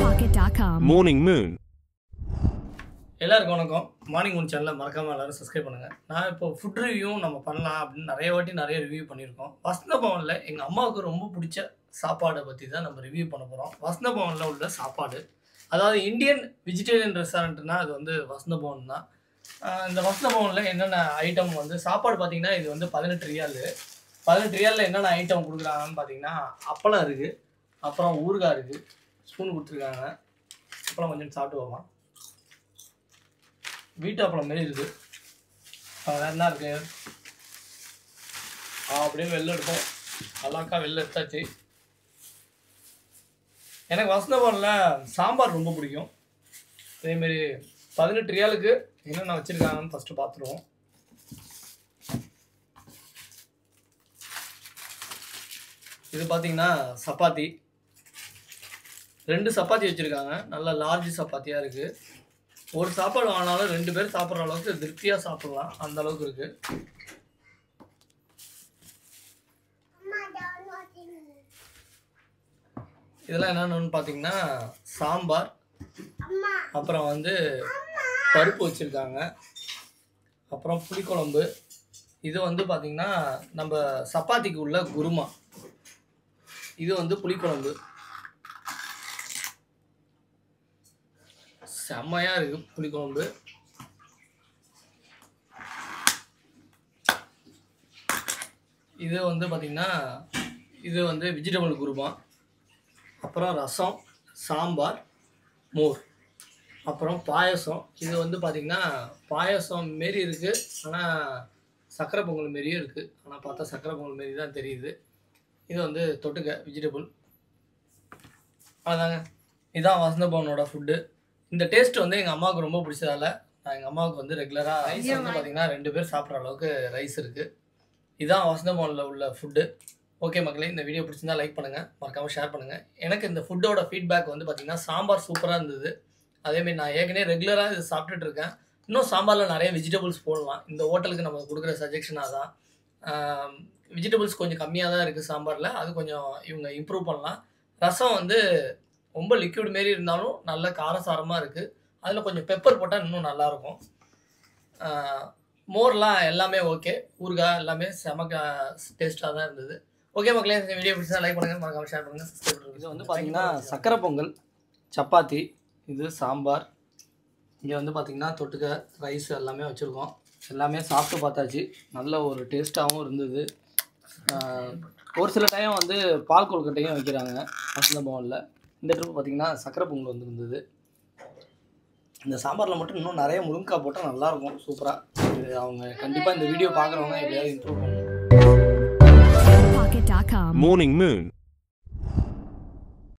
Pocket.com. Morning Moon. எல்லாருக்கும் வணக்கம். Morning Moon சேனலில் மறக்காமல் எல்லாரும் சப்ஸ்கிரைப் பண்ணுங்கள். நான் இப்போ ஃபுட் ரிவ்யூவும் நம்ம பண்ணலாம் அப்படின்னு நிறைய ரிவ்யூ பண்ணியிருக்கோம். வசந்த பவனில் எங்கள் அம்மாவுக்கு ரொம்ப பிடிச்ச சாப்பாடை பற்றி தான் நம்ம ரிவ்யூ பண்ண போகிறோம். வசந்த பவனில் உள்ள சாப்பாடு, அதாவது இந்தியன் வெஜிடேரியன் ரெஸ்டாரண்ட்னா அது வந்து வசந்த பவன் தான். இந்த வசந்த பவனில் என்னென்ன ஐட்டம் வந்து சாப்பாடு பார்த்தீங்கன்னா, இது வந்து 18 ரியாலு. 18 ரியாலில் என்னென்ன ஐட்டம் கொடுக்குறாங்கன்னு பார்த்தீங்கன்னா, அப்பளம் இருக்குது, அப்புறம் ஊறுகாய் இருக்குது, ஸ்பூன் கொடுத்துருக்காங்க. அப்பளம் கொஞ்சம் சாப்பிட்டு போவான். வீட்டு அப்பளம் மாரி இருக்குது. வேறு என்ன இருக்குது? அப்படின்னு வெளில எடுப்போம். நல்லாக்கா வெளில எடுத்தாச்சு. எனக்கு வசந்த பவனில் சாம்பார் ரொம்ப பிடிக்கும். அதேமாரி 18 ரியாலுக்கு என்னென்ன வச்சுருக்காங்கன்னு ஃபஸ்ட்டு பார்த்துருவோம். இது பார்த்தீங்கன்னா சப்பாத்தி, 2 சப்பாத்தி வச்சுருக்காங்க. நல்லா லார்ஜ் சப்பாத்தியாக இருக்குது. ஒரு சாப்பாடு வாங்கினாலும் 2 பேர் சாப்பிட்ற அளவுக்கு திருப்தியாக சாப்பிட்லாம், அந்த அளவுக்கு இருக்குது. இதெல்லாம் என்னென்னு பார்த்தீங்கன்னா சாம்பார், அப்புறம் வந்து பருப்பு வச்சுருக்காங்க, அப்புறம் புளிக்குழம்பு. இது வந்து பார்த்திங்கன்னா நம்ம சப்பாத்திக்கு உள்ள குருமா. இது வந்து புளிக்குழம்பு. செம்மையாக இருக்குது புளிக்குழம்பு. இது வந்து பார்த்திங்கன்னா இது வந்து வெஜிடபிள் குருமா, அப்புறம் ரசம், சாம்பார், மோர், அப்புறம் பாயசம். இது வந்து பார்த்திங்கன்னா பாயசம் மாரி இருக்குது, ஆனால் சக்கரை பொங்கல் மாரியும் இருக்குது. ஆனால் பார்த்தா சக்கரை பொங்கல் மாரி தான் தெரியுது. இது வந்து தொட்டுக்க வெஜிடபிள். அதாங்க, இதுதான் வசந்த பவனோட ஃபுட்டு. இந்த டேஸ்ட் வந்து எங்கள் அம்மாவுக்கு ரொம்ப பிடிச்சதால நான் எங்கள் அம்மாவுக்கு வந்து ரெகுலராக ரைஸ் வந்து பார்த்திங்கன்னா 2 பேர் சாப்பிட்ற அளவுக்கு ரைஸ் இருக்குது. இதுதான் வசந்த பவனில் உள்ள ஃபுட்டு. ஓகே மக்களே, இந்த வீடியோ பிடிச்சிருந்தா லைக் பண்ணுங்கள், மறக்காமல் ஷேர் பண்ணுங்கள். எனக்கு இந்த ஃபுட்டோட ஃபீட்பேக் வந்து பார்த்திங்கன்னா சாம்பார் சூப்பராக இருந்தது. அதேமாரி நான் ஏற்கனவே ரெகுலராக இது சாப்பிட்டுட்டு இருக்கேன். இன்னும் சாம்பாரில் நிறைய வெஜிடபிள்ஸ் போடலாம். இந்த ஹோட்டலுக்கு நம்ம கொடுக்குற சஜெக்ஷனாக தான். வெஜிடபிள்ஸ் கொஞ்சம் கம்மியாக தான் இருக்குது சாம்பாரில், அது கொஞ்சம் இவங்க இம்ப்ரூவ் பண்ணலாம். ரசம் வந்து ரொம்ப லிக்விட் மாரி இருந்தாலும் நல்ல காரசாரமாக இருக்குது. அதில் கொஞ்சம் பெப்பர் போட்டால் இன்னும் நல்லாயிருக்கும். மோர்லாம் எல்லாமே ஓகே, ஊறுகாய் எல்லாமே செம டேஸ்ட்டாக தான் இருந்தது. ஓகே மக்களே, இந்த வீடியோ பிடிச்சா லைக் பண்ணுங்கள், மறக்காமல் ஷேர் பண்ணுங்கள், சப்ஸ்கிரைப் பண்ணுங்கள். இது வந்து பார்த்திங்கன்னா சக்கரை பொங்கல், சப்பாத்தி, இது சாம்பார். இங்கே வந்து பார்த்திங்கன்னா தொட்டுக்க ரைஸ் எல்லாமே வச்சுருக்கோம். எல்லாமே சாப்பிட்டு பார்த்தாச்சு. நல்ல ஒரு டேஸ்ட்டாகவும் இருந்தது. ஒரு சில டைம் வந்து பால் கொழுக்கட்டையும் வைக்கிறாங்க வசந்த பவனில். இந்த ட்ரிப் பார்த்திங்கன்னா சக்கரை பொங்கல் வந்து இருந்தது. இந்த சாம்பாரில் மட்டும் இன்னும் நிறைய முருங்கைக்காய் போட்டால் நல்லாயிருக்கும், சூப்பராக. இது அவங்க கண்டிப்பாக இந்த வீடியோ பார்க்குறவங்க எப்படியாவது இம்ப்ரூவ் பண்ணணும். Pocket.com. Morning Moon.